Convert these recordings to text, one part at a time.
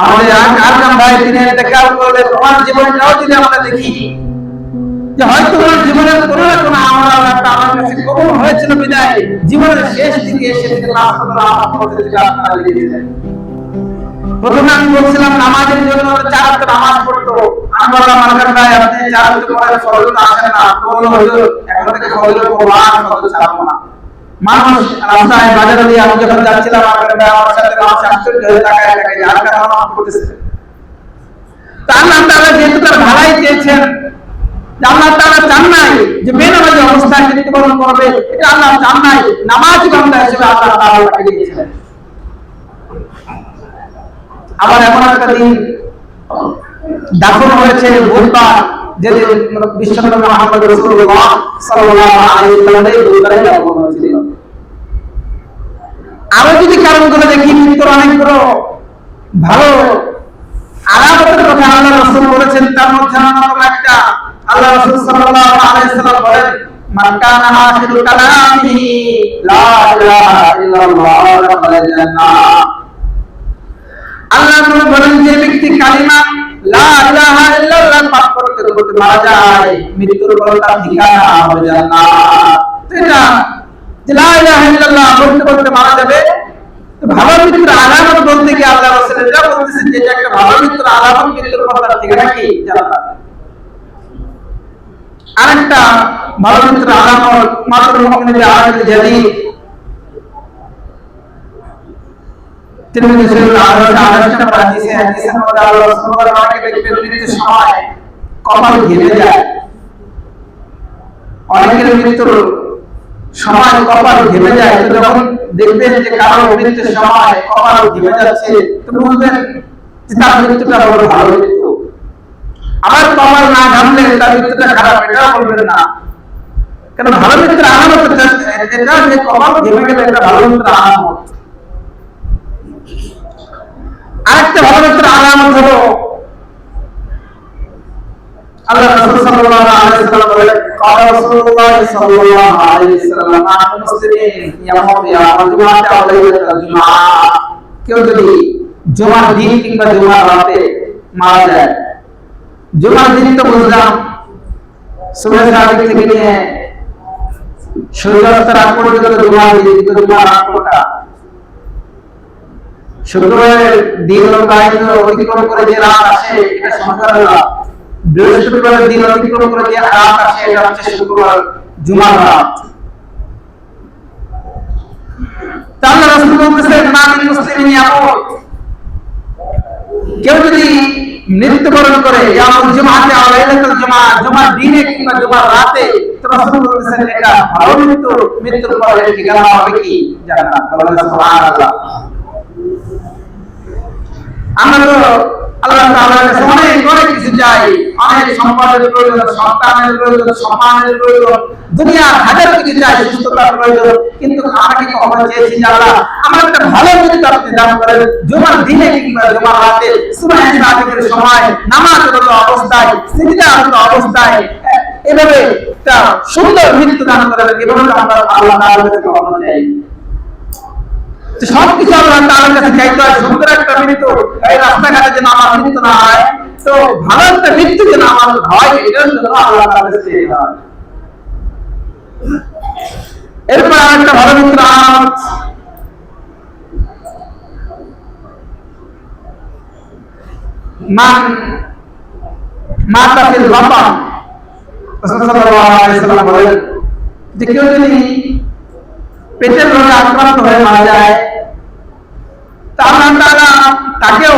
আমাদের আরকাম ভাই তিনি দেখাল করলে তোমার জীবনটাও যদি আমরা দেখি যে হয়তো তোমার জীবনের কোনো না কোনো আমল আল্লাহ আমার কাছে কবুল হয়েছিল বিদায় জীবনের শেষ দিকে এসে থেকে লাভ করা আমার পথে আপনারা লিখে দেন। প্রথমে আমি বলছিলাম নামাজের জন্য 4 ওয়াক্ত নামাজ পড়তো, আমি বললাম আরকাম ভাই আপনি 4 ওয়াক্ত পড়ার ফরজ আসেন না, বলল হুজুর এখন থেকে ফরজের কোরআন ফরজ ছাড়বো না। মানুষ রাস্তায় বাজারে দিয়ে আমি যখন যাচ্ছিলাম আমার সাথে মানুষ আশ্চর্য হয়ে তাকায় যে আরকাম নামাজ পড়তেছে। তা আল্লাহ তাআলা যেহেতু তার ভালাই চেয়েছেন, আল্লাহ তাআলা চান নাই যে বেনামাজি অবস্থায় মৃত্যুবরণ করবে, এটা আল্লাহ চান নাই, নামাজি বান্দা হিসেবে আল্লাহ তাআলা তাকে দিয়েছেন। আবার এমন একটা দিন দাফন হয়েছে বুধবার, যেদিন বিশ্বনবী মুহাম্মদ রাসূলুল্লাহ সাল্লাল্লাহু আলাইহি ওয়াসাল্লামের বুধবারে দাফন হয়েছিল। আরো যদি কারণগুলো দেখি মৃত্যুর অনেকগুলো ভালো আলামতের কথা আল্লাহ রাসূল বলেছেন, তার মধ্যে অন্যতম একটা আল্লাহ রাসূল সাল্লাল্লাহু আলাইহি ওয়াসাল্লাম বলেন মান কানা আখিরু কালামিহি লা ইলাহা ইল্লাল্লাহ দাখালাল জান্নাহ। আল্লাহ নবী বলেন যে ব্যক্তি কালিমা লা ইলাহা ইল্লাল্লাহ পাঠ করতে করতে মারা যায় মৃত্যুর পর তার ঠিকানা হবে জান্নাত। এটা যে লা ইলাহা ইল্লাল্লাহ বলতে বলতে মারা যাবে, তো ভালো মৃত্যুর আলামত বলতে গিয়ে আল্লাহ রাসূল এটা বলতেছেন যে এটা একটা ভালো মৃত্যুর আলামত, মৃত্যুর পর তার ঠিকানা কি জান্নাত। আরেকটা ভালো মৃত্যুর আলামত মাতুল মুমিনের আলামত জাদি তিরমিজি শরীফ আরেকটা হাদিসে হাদিসের মধ্যে আল্লাহ রাসূল আমাকে দেখবেন মৃত্যুর সময় কপাল ঘেমে যায়। অনেকের মৃত্যুর সময় কপাল ঘেমে যায়, তো যখন দেখবেন যে কারো মৃত্যুর সময় কপাল ঘেমে যাচ্ছে তো বুঝবেন যে তার মৃত্যুটা বড় ভালো মৃত্যু। আবার কপাল না ঘামলে তার মৃত্যুটা খারাপ, এটাও বলবেন না, কেন ভালো মৃত্যুর আলামত এটা যে কপাল ঘেমে গেলে এটা ভালো মৃত্যুর আলামত। আরেকটা ভালো মৃত্যুর আলামত হলো আল্লাহ রাসূল সাল্লাল্লাহু আলাইহি ওয়াসাল্লাম বলেন ক্বালা রাসূলুল্লাহ সাল্লাল্লাহু আলাইহি ওয়াসাল্লাম আল মুসলিমিন ইয়ামুতু ইয়াওমাল জুমআতি আও লাইলাতাল জুমআ। কেউ যদি জুমার দিন কিংবা জুমার রাতে মারা যায়, জুমার দিন তো বুঝলাম সুবহ সাদিক থেকে নিয়ে সূর্যাস্তের আগ পর্যন্ত জুমার দিন, জুমার রাত কোনটা? শুক্রবারের দিন অতিক্রম করে যে রাত আসে এটা সন্ধ্যার রাত, বৃহস্পতিবারের দিন অতিক্রম করে যে রাত আসে এটা হচ্ছে শুক্রবার জুমার রাত। তাহলে রাসূল বলতেছেন মামিন মুসলিমিন ইয়ামুত, কেউ যদি মৃত্যুবরণ করে ইয়ামুল জুমআতি আও লাইলাতুল জুমআ, জুমার দিনে কিংবা জুমার রাতে, তো রাসূল বলতেছেন এটা ভালো মৃত্যু, মৃত্যুর পরে ঠিকানা হবে কি জান্নাত। সুবহানাল্লাহ। আমরা তো আল্লাহ তাআলার কাছে অনেক কিছু চাই, অনেক সম্পদের প্রয়োজন, সন্তানের প্রয়োজন, সম্মানের প্রয়োজন, দুনিয়ার হাজার কিছু চাই, সুস্থতার প্রয়োজন, কিন্তু আমরা কি কখনো চেয়েছি যে আল্লাহ আমার একটা ভালো মৃত্যু আপনি দান করেন, জুমার দিনে কিংবা জুমার রাতে সুবহ সাদিকের সময় নামাজরত অবস্থায়, সিজদারত অবস্থায় এভাবে একটা সুন্দর মৃত্যু দান করেন, এভাবে আমরা আল্লাহ তাআলার কাছে কখনো চাই? সবকিছু আল্লাহ তাআলার কাছে চাইতে হয়, সুন্দর একটা মৃত্যু, এই রাস্তাঘাটে যেন আমার মৃত্যু না হয়, তো ভালো একটা মৃত্যু যেন আমার হয়, এটার জন্য আল্লাহ তাআলার কাছে চাইতে হয়। এরপর আরেকটা ভালো মৃত্যুর আলামত মান মাতা ফিল বাতান। রাসূল সাল্লাল্লাহু আলাইহি ওয়াসাল্লাম বলেন যে কেউ যদি পেটের রোগে আক্রান্ত হয়ে মারা যায়, আল্লাহ তাআলা তাকেও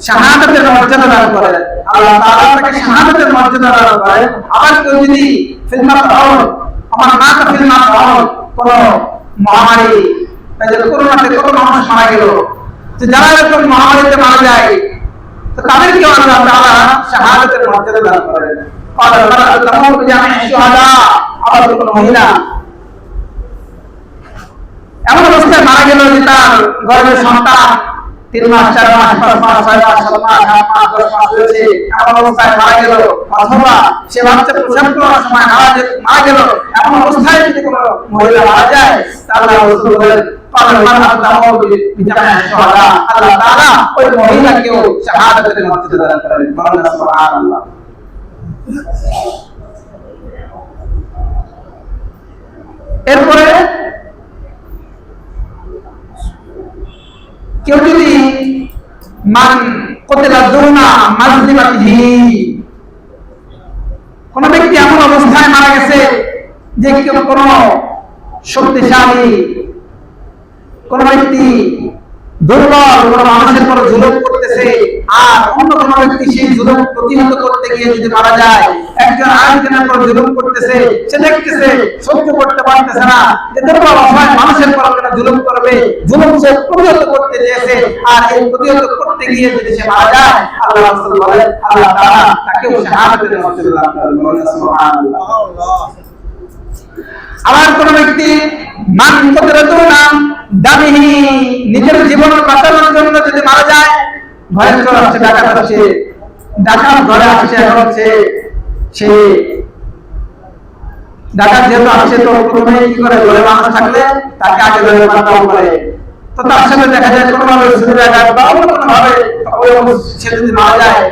শাহাদাতের মর্যাদা দান করেন, আল্লাহ তাআলা তাকে শাহাদাতের মর্যাদা দান করেন। আবার কেউ যদি ফিলমাত হন, আমার মাতা ফিলমাত হন, কোন মহামারী, করোনাতে কত মানুষ মারা গেল, যে যারা এরকম মহামারীতে মারা যায় তো তাদেরকেও আল্লাহ তাআলা শাহাদাতের মর্যাদা দান করেন। আবার কোন মহিলা এমন অবস্থায় মারা গেল যে তার গর্ভের সন্তান 3 মাস 4 মাস 5 মাস 6 মাস 7 6 মাস 8 মাস 10 মাস হয়েছে এমন অবস্থায় মারা গেল, অথবা সে বাচ্চা প্রসব করার সময় মারা গেল, এমন অবস্থায় যদি কোনো মহিলা মারা যায়, তাহলে রাসূল বলেন আল্লাহ তাআলা ওই মহিলাকেও শাহাদাতের মর্যাদা দান করেন। সুবহানাল্লাহ। এরপরে কেউ যদি মান কতলা দুনা মাজলিমাতিহি, কোন ব্যক্তি এমন অবস্থায় মারা গেছে যে কেউ কোন শক্তিশালী কোন ব্যক্তি দুর্বল কোন মানুষের উপর জুলুম করতেছে, আর অন্য কোন ব্যক্তি সেই জুলুম প্রতিহত করতে গিয়ে যদি মারা যায়, একজন আরেকজনের উপর জুলুম করতেছে, সে দেখতেছে সহ্য করতে পারতেছে না যে দুর্বল অসহায় মানুষের উপর কেন জুলুম করবে, জুলুম সে প্রতিহত করতে চেয়েছে, আর এই প্রতিহত করতে গিয়ে যদি সে মারা যায়, আল্লাহ রাসূল বলেন আল্লাহ তাআলা তাকেও শাহাদাতের মর্যাদা দান করেন। সুবহানাল্লাহ। আবার কোন ব্যক্তি মান কতরাতুনা দামিহি, নিজের জীবন বাঁচানোর জন্য যদি মারা যায়, ঘরে চলে আসছে ডাকাত আসছে, ডাকাত ঘরে আসছে, এখন হচ্ছে সে ডাকাত যেহেতু আসছে তো প্রথমে কি করে, ঘরে মানুষ থাকলে তাকে আগে ধরে মারধর করে, তো তার সাথে দেখা যায় কোনোভাবে ডাকাত বা অন্য কোনোভাবে সে যদি মারা যায়,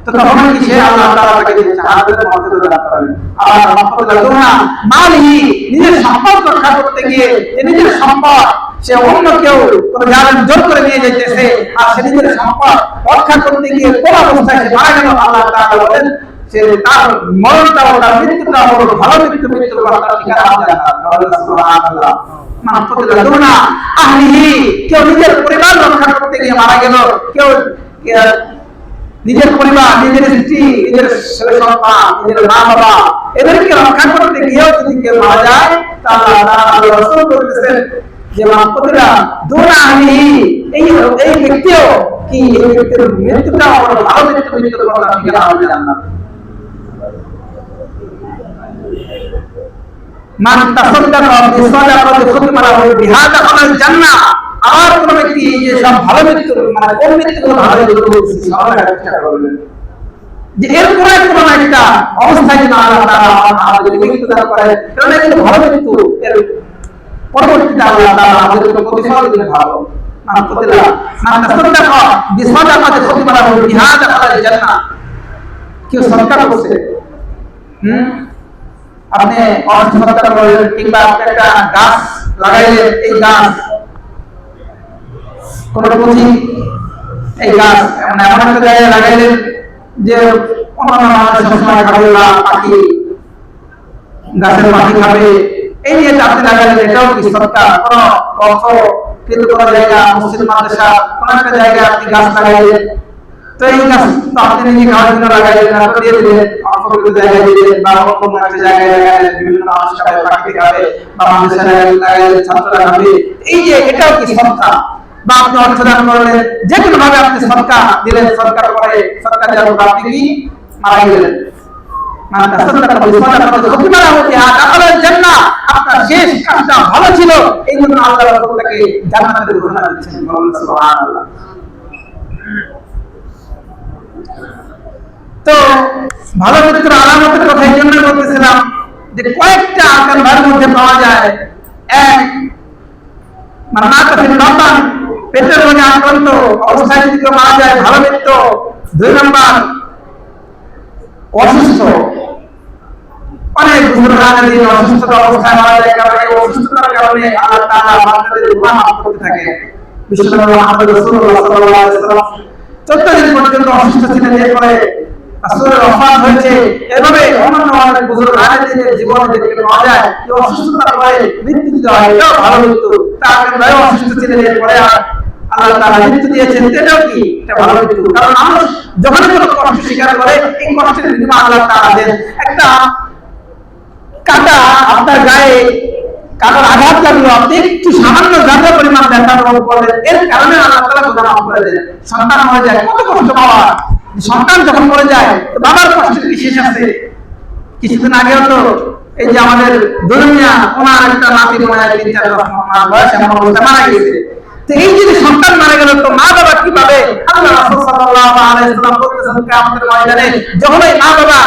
তো তখন কি সে আল্লাহ তাআলা তাকে শাহাদাতের মর্যাদা দান করেন। আর মাফাতুল্লাহ মালিহি, নিজের সম্পদ রক্ষা করতে গিয়ে যে নিজের সম্পদ সে অন্য কেউ কোন জালেম জোর করে নিয়ে যাইতেছে, আর সে নিজের সম্পদ রক্ষা করতে গিয়ে কোন অবস্থায় সে মারা গেল, আল্লাহ তাআলা বলেন সে তার মরণটা ও তার মৃত্যুটা হলো ভালো মৃত্যু করার তার ঠিকানা জান্নাত। সুবহানাল্লাহ। মাফাতুল্লাহ আহলিহি, কেউ নিজের পরিবার রক্ষা করতে গিয়ে মারা গেল, কেউ নিজের পরিবার, নিজের স্ত্রী, নিজের ছেলে সন্তান, নিজের মা বাবা, এদেরকে রক্ষা করতে গিয়েও যদি কেউ মারা যায়, তাহলে আল্লাহ রাসূল বলতেছেন যে মাফাতুল্লাহ দুনা আহলিহি, এই ব্যক্তিও কি এই ব্যক্তির মৃত্যুটা হলো ভালো মৃত্যু করার ঠিকানা হবে জান্নাত। মান তাসাদ্দাকা বিসাদাকাতি খুতমারাহু বিহাদা আলাল জান্নাহ, আর কোন ব্যক্তি যে সব ভালো মৃত্যু মানে কোন মৃত্যুগুলো ভালো মৃত্যু বলছি সবাই চেষ্টা করবেন যে এর কোন একটা অবস্থায় যেন আল্লাহ তাআলা আমাদের মৃত্যু দান করে, কারণ এটা ভালো মৃত্যু, এর পরবর্তীতে আল্লাহ তাআলা আমাদের প্রতিফল দিবেন ভালো। মাফাতুল্লাহ মান তাসাদ্দাকা বিসাদাকাতি খুতমারাহু বিহাদা আলাল জান্নাহ, কেউ সদকা করছে, আপনি অর্থ সদকা করলেন, কিংবা আপনি একটা গাছ লাগাইলেন, এই গাছ কোন পুঁজি, এই গাছ মানে এমন একটা জায়গায় লাগাইলেন যে অন্যান্য মানুষ সবসময় খাবে না, পাখি গাছের পাখি খাবে, এই নিয়ে আপনি লাগাইলেন, এটাও কি সদকা। কোন অর্থ কিন্তু কোন জায়গা মসজিদ মাদ্রাসা কোন একটা জায়গায় আপনি গাছ লাগাইলেন, তো এই গাছ তো আপনি নিজে খাওয়ার জন্য লাগাইলেন, আপনি দিয়ে দিলেন, অল্প জায়গায় দিলেন, বা অন্য একটা জায়গায় লাগাইলেন, বিভিন্ন মানুষ খাবে, পাখি খাবে, বা মাদ্রাসা লাগাইলেন, ছাত্ররা খাবে, এই যে এটাও কি সদকা। বা আপনি অর্থ দান করলেন, যে কোনো ভাবে আপনি সদকা দিলেন, সদকার পরে সদকা দেওয়ার পর আপনি কি মারা গেলেন, মানে তাসাদ্দাকা বিসাদাকাতি খুতমারাহু বিহাদা আলাল জান্নাহ, আপনার শেষ কাজটা ভালো ছিল, এই জন্য আল্লাহ রাসূল তাকে জান্নাতের ঘোষণা দিচ্ছেন। সুবহানাল্লাহ। তো ভালো মৃত্যুর আলামতের কথা এই জন্য বলতেছিলাম যে কয়েকটা আকার মধ্যে পাওয়া যায়। এক, মানাতাফিল বাতান, পেটের রোগে আক্রান্ত অবস্থায় যদি কেউ মারা যায়, ভালো মৃত্যু। 2 নম্বর, অসুস্থ, অনেক বুজুর্গানের দিন অসুস্থতা অবস্থায় মারা যায়, কারণ এই অসুস্থতার কারণে আল্লাহ তাআলা বান্দাদের গুনাহ মাফ করতে থাকে। বিশ্বনবী মুহাম্মদ রাসূলুল্লাহ সাল্লাল্লাহু আলাইহি ওয়াসাল্লাম 14 দিন পর্যন্ত অসুস্থ ছিলেন, এরপরে রাসূলের ওফাত হয়েছে। এভাবে অন্যান্য অনেক বুজুর্গানের জীবনে দেখতে পাওয়া যায় যে অসুস্থতার পরে মৃত্যু হয়, এটাও ভালো মৃত্যু। তার কারণে অসুস্থ ছিলেন, এরপরে আল্লাহ তাআলা মৃত্যু দিয়েছেন, এটাও কি এটা ভালো মৃত্যু। কারণ মানুষ যখন কোনো কষ্ট স্বীকার করে, এই কষ্টের বিনিময়ে আল্লাহ তাআলা দেন। একটা কাটা আপনার গায়ে কাটার আঘাত লাগলো, আপনি একটু সামান্য জায়গা পরিমাণ ব্যথা অনুভব করলেন, এর কারণে আল্লাহ তাআলা গুনাহ মাফ করে দেন। সন্তান মরে যায়, কত কষ্ট পাওয়া, সন্তান যখন মরে যায় তো বাবার কষ্টের কি শেষ আছে? কিছুদিন আগেও তো এই যে আমাদের দুনিয়া ওনার একটা নাতি মনে হয় 3-4 মাস বয়স, এমন অবস্থা মারা গেছে। তো এই যদি সন্তান মারা গেল তো মা বাবা কি পাবে? আল্লাহ রাসূল সাল্লাল্লাহু আলাইহিস সালাম বলতেছেন কিয়ামতের ময়দানে যখন এই মা বাবা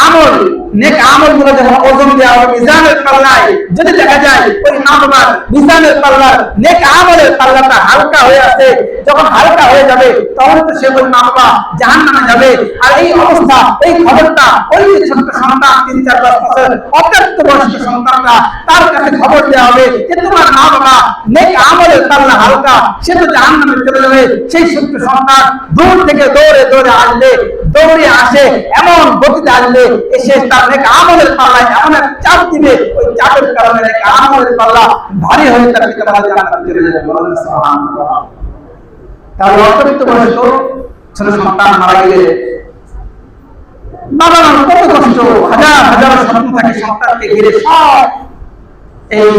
আমল নেক আমলগুলো যখন ওজন দেওয়া হবে মিজানের পাল্লায়, যদি দেখা যায় ওই মা বাবার মিজানের পাল্লা নেক আমলের পাল্লাটা হালকা হয়ে আছে, যখন হালকা হয়ে যাবে তখন তো সে ওই মা বাবা জাহান্নামে যাবে। আর এই অবস্থা, এই খবরটা ওই ছোট্ট সন্তান 3-4 বছর অপ্রাপ্ত বয়স্ক সন্তানরা তার কাছে খবর দেওয়া হবে যে তোমার মা বাবা নেক আমলের পাল্লা হালকা, সে তো জাহান্নামে চলে যাবে। সেই ছোট্ট সন্তান দূর থেকে দৌড়ে দৌড়ে আসবে, দৌড়ে আসে এমন গতিতে আসবে, এসে তার নেক আমলের পাল্লায় এমন এক চাপ দিবে, ওই চাপের কারণে নেক আমলের পাল্লা ভারী হয়ে তার পিতামাতা জান্নাতে চলে যাবে। সুবহানাল্লাহ। তাহলে অপ্রাপ্ত বয়স্ক ছোট সন্তান মারা গেলে বাবা মার কত কষ্ট, হাজার হাজার স্বপ্ন থাকে সন্তানকে ঘিরে, সব এই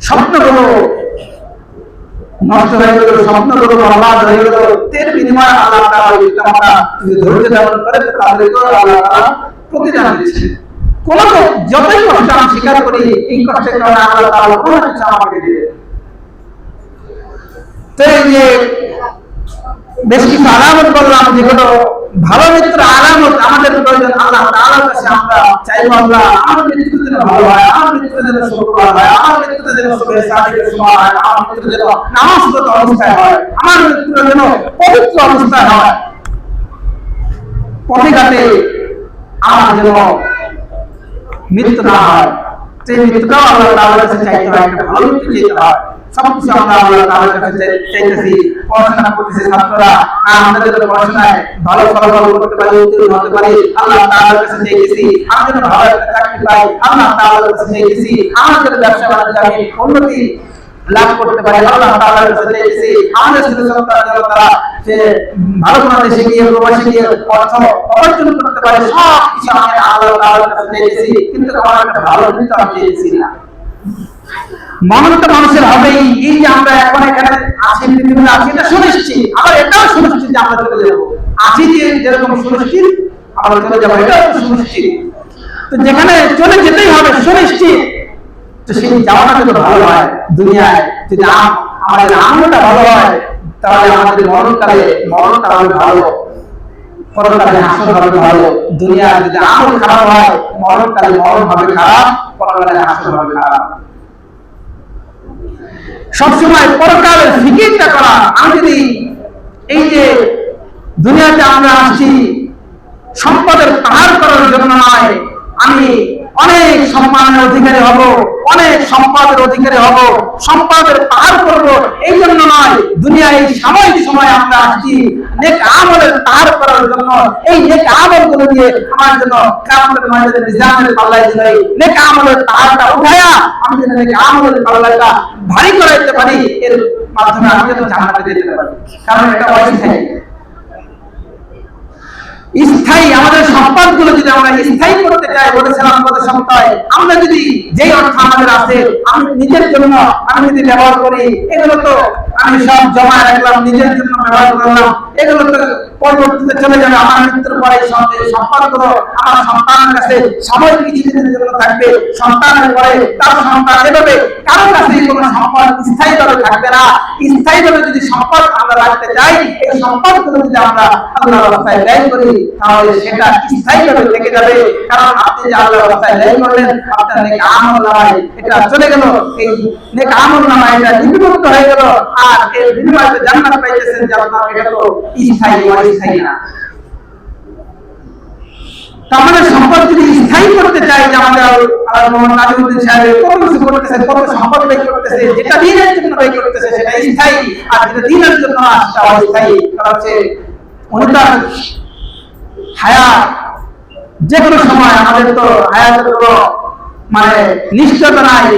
স্বপ্নগুলো নষ্ট হয়ে গেল, স্বপ্নগুলো বরবাদ হয়ে গেল। এর বিনিময়ে আল্লাহ তাআলা পিতামাতা যদি ধৈর্য ধারণ করে তাদেরকে আল্লাহ তাআলা প্রতিদান দিচ্ছে। কোন যতই কষ্ট আমি স্বীকার করি, এই কষ্টের কারণে আল্লাহ তাআলা কোনো কিছু আমাকে দিবে। তো এই যে বেশ কিছু আলামত বললাম, যেগুলো ভালো মিত্র আলামত আমাদের প্রয়োজন। আল্লাহ তাআলার কাছে আমরা চাইবো আল্লাহ আমার মৃত্যু যেন ভালো হয়, আমার মৃত্যু যেন শুকর হয়, আমার মৃত্যু যেন সুবহে সাদিকের সময় হয়, আমার মৃত্যু যেন নামাজরত অবস্থায় হয়, আমার মৃত্যু যেন পবিত্র অবস্থায় হয়, পথে ঘাটে আমার যেন মৃত্যু না হয়। সেই মৃত্যুটাও আল্লাহ তাআলার কাছে চাইতে হয়, একটা ভালো মৃত্যু চাইতে হয়। সবকিছু আমরা আল্লাহ তাআলার কাছে চাইতেছি। পড়াশোনা করতেছি ছাত্ররা, আমরা যেন পড়াশোনায় ভালো ফলাফল করতে পারি, উত্তীর্ণ হতে পারি, আল্লাহ তাআলার কাছে চাইতেছি। আমরা যেন ভালো একটা চাকরি পাই, আল্লাহ তাআলার কাছে চাইতেছি। আমরা যেন ব্যবসা বাণিজ্যে উন্নতি লাভ করতে পারি, আল্লাহ তাআলার কাছে চাইতেছি। আমাদের ছেলে-সন্তান যেন তারা যে ভালো কোনো দেশে গিয়ে প্রবাসে গিয়ে অর্থ উপার্জন করতে পারে, সব কিছু আমরা আল্লাহ তাআলার কাছে চাইতেছি। কিন্তু আমার একটা ভালো মৃত্যু আমি চাইতেছি না। মরণ তো মানুষের হবেই। এই যে আমরা এখন এখানে আছি, পৃথিবীতে আছি, এটা সুনিশ্চিত। আবার এটাও সুনিশ্চিত যে আমরা চলে যাবো। আছি যে যেরকম সুনিশ্চিত আমরা চলে যাবো, এটাও সুনিশ্চিত। তো যেখানে চলে যেতেই হবে সুনিশ্চিত, তো সেই যাওয়াটা যদি ভালো হয়, দুনিয়ায় যদি আমাদের আমলটা ভালো হয়, তাহলে আমাদের মরণটা হবে ভালো, পরকালে হাসর হবে ভালো। দুনিয়ায় যদি আমল খারাপ হয়, মরণকালে মরণ হবে খারাপ, পরকালে হাসর হবে খারাপ। সবসময় পরকালের ফিকিরটা করা। আমি যদি এই যে দুনিয়াতে আমরা আসছি সম্পদের পাহাড় করার জন্য নয়, আমি অনেক সম্মানের অধিকারী হব, অনেক সম্পদের অধিকারী হব, সম্পদের পাহাড় করব, এই জন্য নয়। দুনিয়া এই সাময়িক সময় আমরা আসছি নেক আমলের পাহাড় করার জন্য। এই নেক আমলগুলো দিয়ে আমার জন্য কিয়ামতের ময়দানে মিজানের পাল্লায় দিলে নেক আমলের পাহাড়টা উঠায়া আমি যেন নেক আমলের পাল্লাটা ভারী করাইতে পারি, এর মাধ্যমে আমি যেন জান্নাতে যেতে পারি। কারণ এটা অস্থায়ী। স্থায়ী আমাদের সম্পদগুলো যদি আমরা স্থায়ী করতে চাই, বলেছিলাম গত সপ্তাহে, আমরা যদি যেই অর্থ আমাদের আছে আমি নিজের জন্য আমি যদি ব্যবহার করি, এগুলো তো আমি সব জমা রাখলাম, নিজের জন্য ব্যবহার করলাম, এগুলো তো পরবর্তীতে চলে যাবে। আমার মৃত্যুর পরে সম্পদগুলো আমার সন্তানের কাছে সাময়িক কিছুদিনের জন্য থাকবে, সন্তানের পরে তার সন্তান, এভাবে কারো কাছে কোনো সম্পদ স্থায়ীভাবে থাকবে না। স্থায়ীভাবে যদি সম্পদ আমরা রাখতে চাই, এই সম্পদগুলো যদি আমরা আল্লাহর রাস্তায় ব্যয় করি, তাহলে সেটা স্থায়ীভাবে থেকে যাবে। কারণ আপনি যে আল্লাহর রাস্তায় ব্যয় করলেন, আপনার নেক আমল নামায় এটা চলে গেল, এই নেক আমল নামায় এটা লিপিবদ্ধ হয়ে গেল, আর এর বিনিময়ে জান্নাত পাইতেছেন, যে আপনার এটা তো স্থায়ী অস্থায়ী না। আমাদের সম্পদ যদি স্থায়ী করতে চাই, যে আমাদের মোহাম্মদ নাজিমউদ্দিন সাহেব কত কিছু করতেছে, কত সম্পদ ব্যয় করতেছে, যেটা দিনের জন্য ব্যয় করতেছে সেটা স্থায়ী, আর যেটা দিনের জন্য না সেটা অস্থায়ী। কারণ হচ্ছে অনুদান হায়াত, যে কোনো সময় আমাদের তো হায়াতের কোনো মানে নিশ্চয়তা নাই,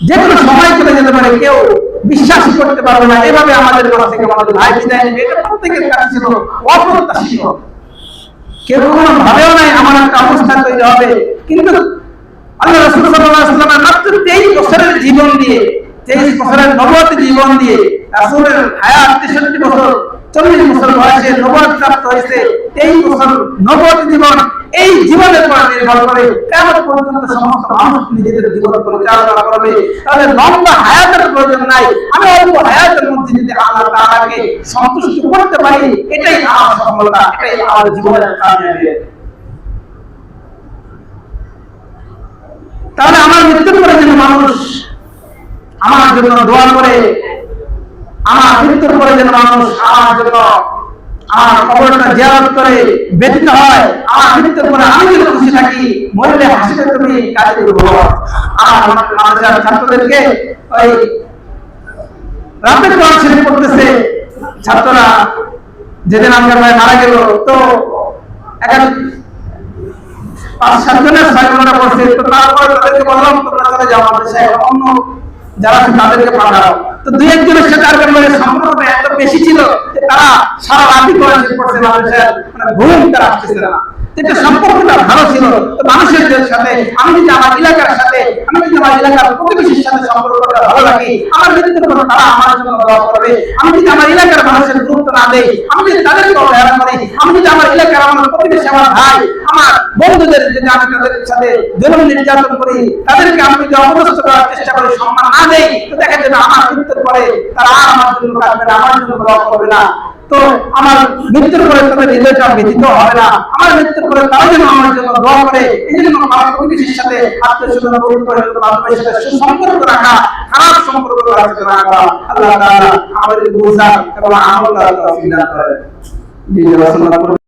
যে কোনো সময় চলে যেতে পারে, কেউ বিশ্বাস করতে পারবে না। এভাবে আমাদের ঘর থেকে আমাদের ভাই বিদায় নেবে, এটা প্রত্যেকের কাছে ছিল অপ্রত্যাশিত। কেউ কখনো ভাবেও নাই আমার একটা অবস্থা তৈরি হবে। কিন্তু আল্লাহ রাসূল সাল্লাল্লাহু আলাইহি ওয়াসাল্লাম মাত্র 23 বছরের জীবন দিয়ে, 23 বছরের নবুয়তের জীবন দিয়ে, রাসূলের হায়াত 63 বছর 40 বছর বয়সে নবুয়ত প্রাপ্ত হয়েছে, 23 বছর নবুয়ত জীবন, এই জীবনের উপর নির্ভর করে কিয়ামত পর্যন্ত সমস্ত মানুষ নিজেদের জীবন পরিচালনা করবে। তাহলে লম্বা হায়াতের প্রয়োজন নাই, আমি অল্প হায়াতের মধ্যে যদি আল্লাহ তাআলাকে সন্তুষ্ট করতে পারি, এটাই আমার সফলতা, এটাই আমার জীবনের কামিয়াবি। তাহলে আমার মৃত্যুর পরে যেন মানুষ আমার জন্য দোয়া করে, আমার মৃত্যুর পরে যেন মানুষ আমার জন্য আমার কবরটা জিয়ারত করে ব্যতীত হয়, আমার মৃত্যুর পরে আমি যেন খুশি থাকি, মরলে হাসিতে তুমি কাজে করবো। আমার মাদ্রাসার ছাত্রদেরকে ওই রাতে কোরআন শরীফ পড়তেছে ছাত্ররা, যেদিন আমার ভাই মারা গেল তো এখন 5-7 জনের 6 ঘন্টা পড়ছে, তো তারপরে তাদেরকে বললাম তোমরা চলে যাও মাদ্রাসায়, অন্য যারা আছে তাদেরকে পাঠাও। তো 2-1 জনের সাথে আর সম্পর্কটা এত বেশি ছিল যে তারা সারা রাতই কোরআন শরীফ পড়ছে মাদ্রাসায়, মানে ঘুম তারা আসতেছিল না। এটা সম্পর্কটা ভালো ছিল। তো মানুষের সাথে আমি যদি আমার এলাকার সাথে, আমি যদি আমার এলাকার প্রতিবেশীর সাথে সম্পর্কটা ভালো রাখি, আমার মৃত্যুর পর তারা আমার জন্য দোয়া করবে। আমি যদি আমার এলাকার মানুষের গুরুত্ব না দেই, আমি যদি তাদেরকে অবহেলা করি, আমি যদি আমার এলাকার আমার প্রতিবেশী, আমার ভাই, আমার বন্ধুদের যদি আমি তাদের সাথে জুলুম নির্যাতন করি, তাদেরকে আমি যদি অপদস্থ করার চেষ্টা করি, সম্মান না দেই, তো দেখা যাবে আমার মৃত্যুর পরে তারা আমার জন্য কাঁদবে না, আমার জন্য দোয়া করবে না। তো আমার মৃত্যুর পরে তাদের হৃদয়টা ব্যথিত হবে না, আমার মৃত্যুর পরে তারা যেন আমার জন্য দোয়া করে। এই জন্য আমার প্রতিবেশীর সাথে আত্মীয়স্বজন মাধ্যমের সাথে সুসম্পর্ক রাখা, খারাপ সম্পর্ক রাখতে না করা। আল্লাহ তাআলা আমাদের বুঝা এবং আমল করার তৌফিক দান করেন। জি রাসূলুল্লাহ।